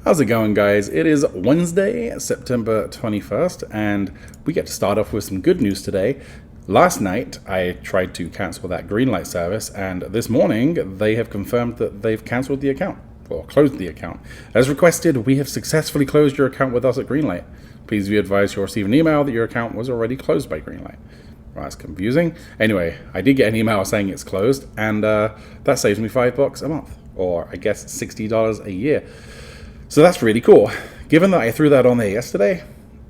How's it going, guys? It is Wednesday, September 21st, and we get to start off with some good news today. Last night, I tried to cancel that Greenlight service, and this morning, they have confirmed that they've canceled the account, or closed the account. As requested, we have successfully closed your account with us at Greenlight. Please be advised you'll receive an email that your account was already closed by Greenlight. Well, that's confusing. Anyway, I did get an email saying it's closed, and that saves me $5 a month, or I guess $60 a year. So that's really cool. Given that I threw that on there yesterday,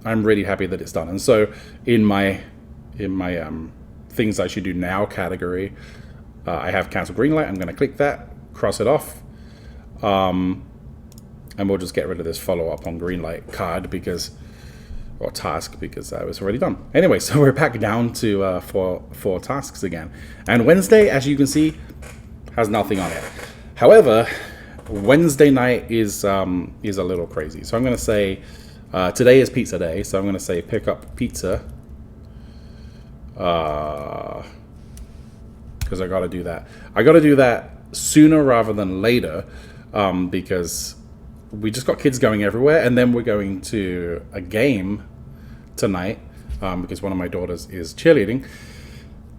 I'm really happy that it's done. And so in my things I should do now category, I have cancel Greenlight. I'm going to click that, cross it off, and we'll just get rid of this follow up on Greenlight card or task because it was already done. Anyway, so we're back down to four tasks again. And Wednesday, as you can see, has nothing on it. However, Wednesday night is a little crazy. So I'm going to say today is pizza day. So I'm going to say pick up pizza because I got to do that. I got to do that sooner rather than later because we just got kids going everywhere. And then we're going to a game tonight because one of my daughters is cheerleading.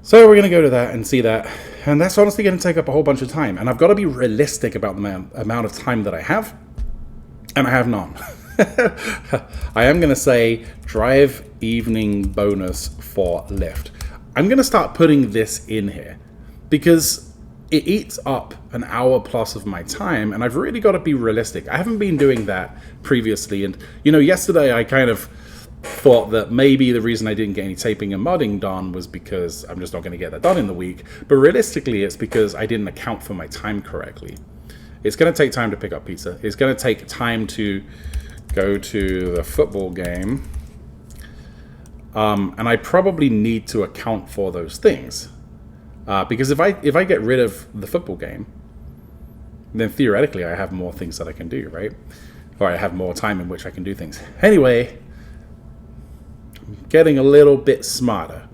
So we're going to go to that and see that. And that's honestly going to take up a whole bunch of time. And I've got to be realistic about the amount of time that I have. And I have none. I am going to say drive evening bonus for Lyft. I'm going to start putting this in here because it eats up an hour plus of my time. And I've really got to be realistic. I haven't been doing that previously. And, yesterday I kind of thought that maybe the reason I didn't get any taping and mudding done was because I'm just not going to get that done in the week. But realistically, it's because I didn't account for my time correctly. It's going to take time to pick up pizza. It's going to take time to go to the football game. And I probably need to account for those things. Because if I get rid of the football game, then theoretically I have more things that I can do, right? Or I have more time in which I can do things. Anyway, getting a little bit smarter.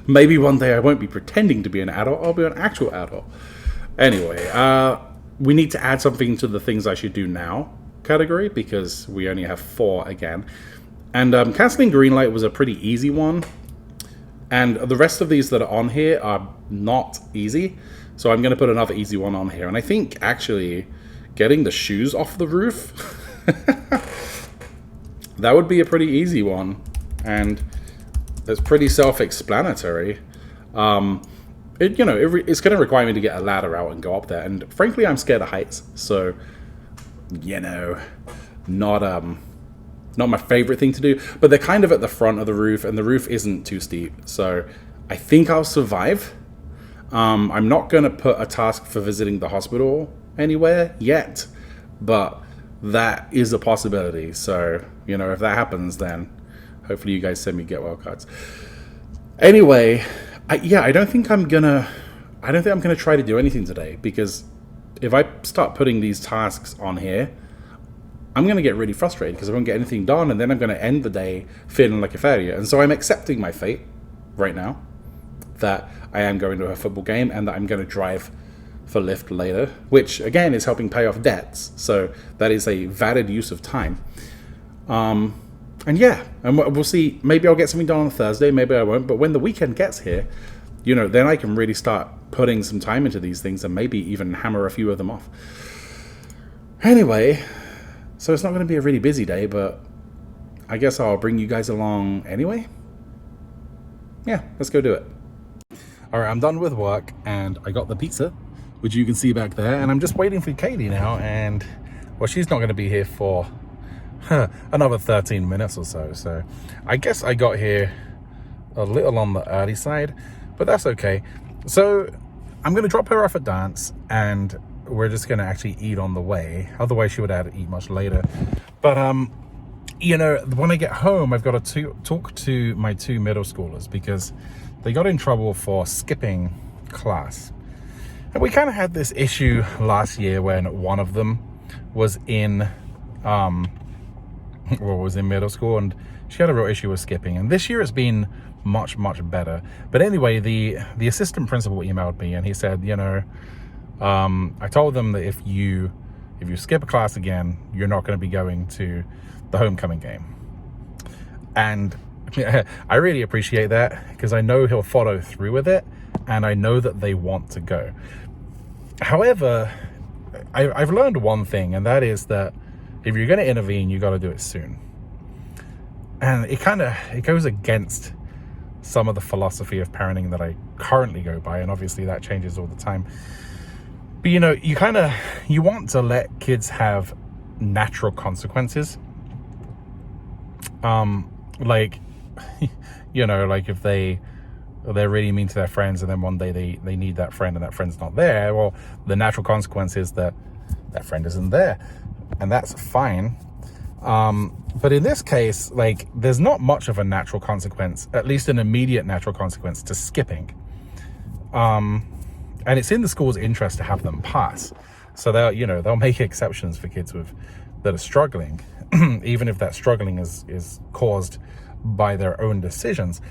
Maybe one day I won't be pretending to be an adult, I'll be an actual adult. Anyway, we need to add something to the things I should do now category because we only have 4 again. And canceling Greenlight was a pretty easy one. And the rest of these that are on here are not easy. So I'm going to put another easy one on here. And I think actually getting the shoes off the roof, that would be a pretty easy one. And it's pretty self-explanatory. It's going to require me to get a ladder out and go up there. And frankly, I'm scared of heights. So, not my favorite thing to do. But they're kind of at the front of the roof, and the roof isn't too steep. So I think I'll survive. I'm not going to put a task for visiting the hospital anywhere yet. But that is a possibility. So, if that happens, then hopefully you guys send me get well cards. Anyway, I don't think I'm gonna try to do anything today because if I start putting these tasks on here, I'm gonna get really frustrated because I won't get anything done, and then I'm gonna end the day feeling like a failure. And so I'm accepting my fate right now that I am going to a football game and that I'm gonna drive for Lyft later, which again is helping pay off debts. So that is a valid use of time. And we'll see. Maybe I'll get something done on Thursday. Maybe I won't. But when the weekend gets here, then I can really start putting some time into these things and maybe even hammer a few of them off. Anyway, so it's not going to be a really busy day, but I guess I'll bring you guys along anyway. Yeah, let's go do it. All right, I'm done with work and I got the pizza, which you can see back there. And I'm just waiting for Katie now. And, well, she's not going to be here for another 13 minutes or so. So I guess I got here a little on the early side, but that's okay. So I'm going to drop her off at dance and we're just going to actually eat on the way. Otherwise she would have to eat much later. But, when I get home, I've got to talk to my 2 middle schoolers because they got in trouble for skipping class. And we kind of had this issue last year when one of them was in middle school and she had a real issue with skipping. And this year it's been much better. But anyway, the assistant principal emailed me and he said, I told them that if you if you skip a class again, you're not going to be going to the homecoming game. And I really appreciate that, because I know he'll follow through with it, and I know that they want to go. However, I've learned one thing, and that is that if you're going to intervene, you got to do it soon. And it goes against some of the philosophy of parenting that I currently go by, and obviously that changes all the time. But you want to let kids have natural consequences. Like if they're really mean to their friends, and then one day they need that friend, and that friend's not there, well, the natural consequence is that friend isn't there, and that's fine. But in this case, there's not much of a natural consequence, at least an immediate natural consequence, to skipping. And it's in the school's interest to have them pass. So they'll make exceptions for kids that are struggling, even if that struggling is caused by their own decisions.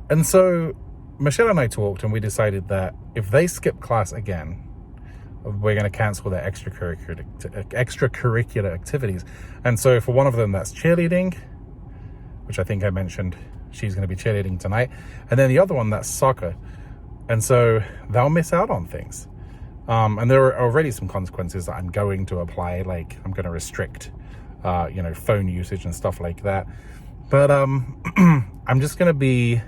And so Michelle and I talked, and we decided that if they skip class again, we're going to cancel their extracurricular activities. And so for one of them, that's cheerleading, which I think I mentioned she's going to be cheerleading tonight. And then the other one, that's soccer. And so they'll miss out on things. And there are already some consequences that I'm going to apply, like I'm going to restrict, phone usage and stuff like that. But I'm just going to be,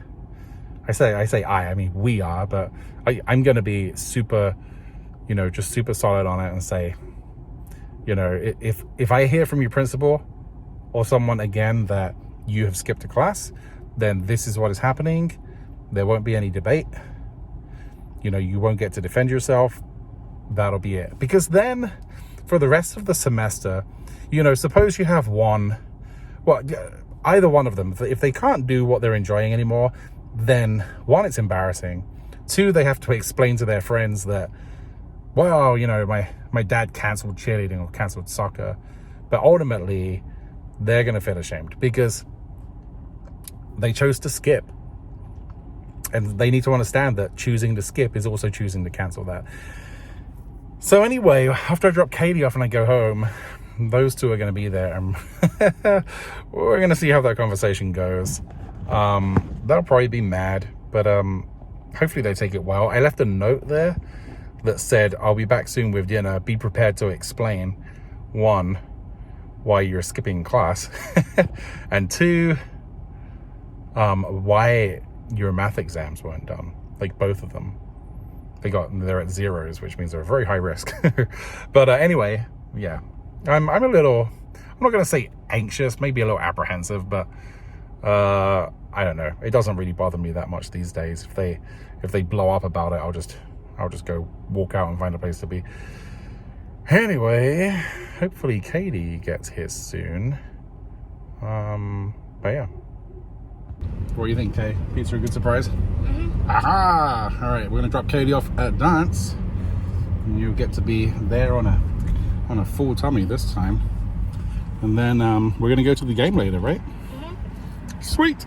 I mean, we are, but I'm going to be super, just super solid on it and say, if I hear from your principal or someone again that you have skipped a class, then this is what is happening. There won't be any debate. You won't get to defend yourself. That'll be it. Because then for the rest of the semester, suppose you have either one of them, if they can't do what they're enjoying anymore, then one, it's embarrassing. Two, they have to explain to their friends that, well, my dad canceled cheerleading or canceled soccer. But ultimately, they're going to feel ashamed because they chose to skip. And they need to understand that choosing to skip is also choosing to cancel that. So anyway, after I drop Katie off and I go home, those two are going to be there. And we're going to see how that conversation goes. They'll probably be mad, but hopefully they take it well. I left a note there that said, I'll be back soon with dinner. Be prepared to explain, one, why you're skipping class, and two, why your math exams weren't done. Both of them. They're at zeros, which means they're very high risk. But anyway, yeah. I'm a little, I'm not going to say anxious, maybe a little apprehensive, but I don't know. It doesn't really bother me that much these days. If they blow up about it, I'll just go walk out and find a place to be. Anyway, hopefully Katie gets here soon. But yeah. What do you think, Kay? Pizza a good surprise? Mm-hmm. Aha! All right, we're gonna drop Katie off at dance, and you'll get to be there on a full tummy this time. And then we're gonna go to the game later, right? Mm-hmm. Sweet.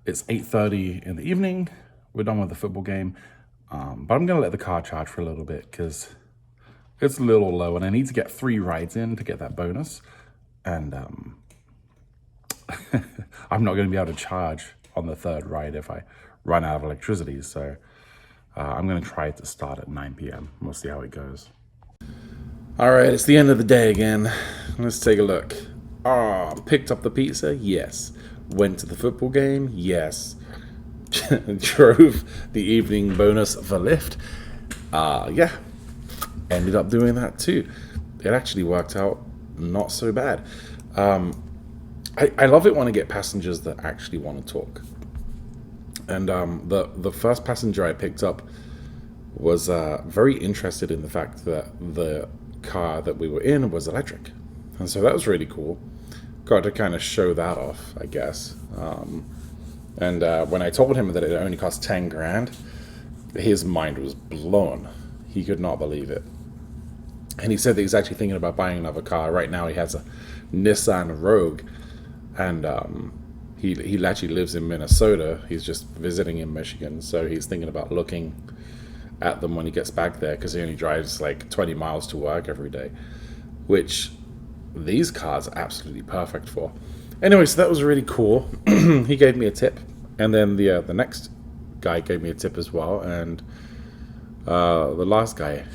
It's 8:30 in the evening. We're done with the football game. But I'm going to let the car charge for a little bit because it's a little low and I need to get 3 rides in to get that bonus. And I'm not going to be able to charge on the 3rd ride if I run out of electricity. So I'm going to try it to start at 9 p.m. We'll see how it goes. All right, it's the end of the day again. Let's take a look. Picked up the pizza? Yes. Went to the football game? Yes. drove the evening bonus for Lyft. Yeah, ended up doing that too. It actually worked out not so bad. I love it when I get passengers that actually want to talk. And the first passenger I picked up was very interested in the fact that the car that we were in was electric. And so that was really cool. Got to kind of show that off, I guess. And when I told him that it only cost 10 grand, his mind was blown. He could not believe it. And he said that he's actually thinking about buying another car. Right now he has a Nissan Rogue. And he actually lives in Minnesota. He's just visiting in Michigan. So he's thinking about looking at them when he gets back there, because he only drives like 20 miles to work every day, which these cars are absolutely perfect for. Anyway, so that was really cool. He gave me a tip, and then the next guy gave me a tip as well, and the last guy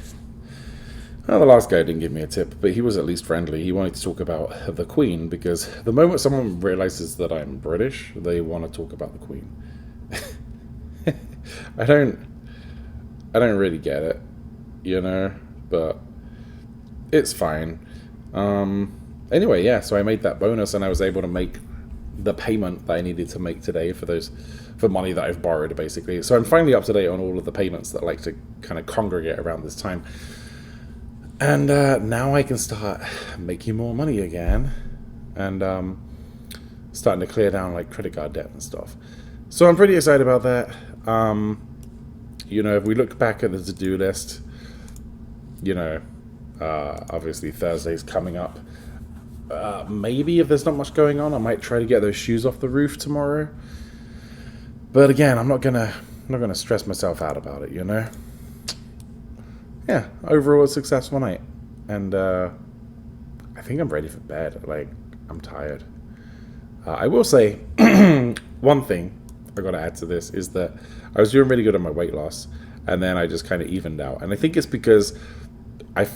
didn't give me a tip, but he was at least friendly. He wanted to talk about the Queen, because the moment someone realizes that I'm British, they want to talk about the Queen. I don't really get it, but it's fine. Anyway, yeah, so I made that bonus, and I was able to make the payment that I needed to make today for money that I've borrowed, basically. So I'm finally up to date on all of the payments that like to kind of congregate around this time. And now I can start making more money again, and starting to clear down like credit card debt and stuff. So I'm pretty excited about that. If we look back at the to-do list, obviously Thursday's coming up. Maybe if there's not much going on, I might try to get those shoes off the roof tomorrow. But again, I'm not gonna stress myself out about it, Yeah, overall a successful night, and I think I'm ready for bed. Like, I'm tired. I will say one thing I got to add to this is that I was doing really good on my weight loss, and then I just kind of evened out. And I think it's because I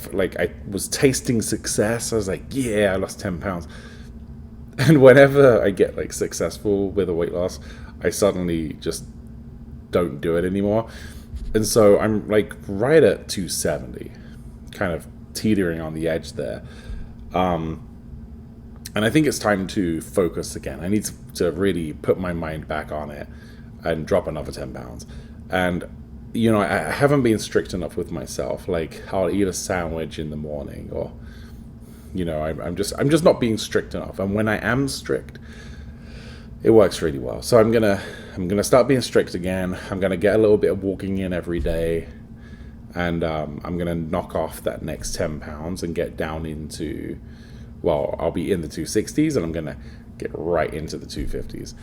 was tasting success. I was like, yeah, I lost 10 pounds. And whenever I get like successful with a weight loss, I suddenly just don't do it anymore. And so I'm like right at 270, kind of teetering on the edge there. And I think it's time to focus again. I need to really put my mind back on it and drop another 10 pounds. And, I haven't been strict enough with myself. Like, I'll eat a sandwich in the morning, or, I'm just not being strict enough. And when I am strict, it works really well. So I'm gonna start being strict again. I'm gonna get a little bit of walking in every day, and I'm gonna knock off that next 10 pounds and get down into, I'll be in the 260s, and I'm gonna get right into the 250s.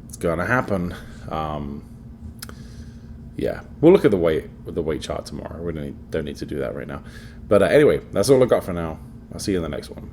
It's gonna happen. Yeah, we'll look at the weight chart tomorrow. We don't need to do that right now. But anyway, that's all I got for now. I'll see you in the next one.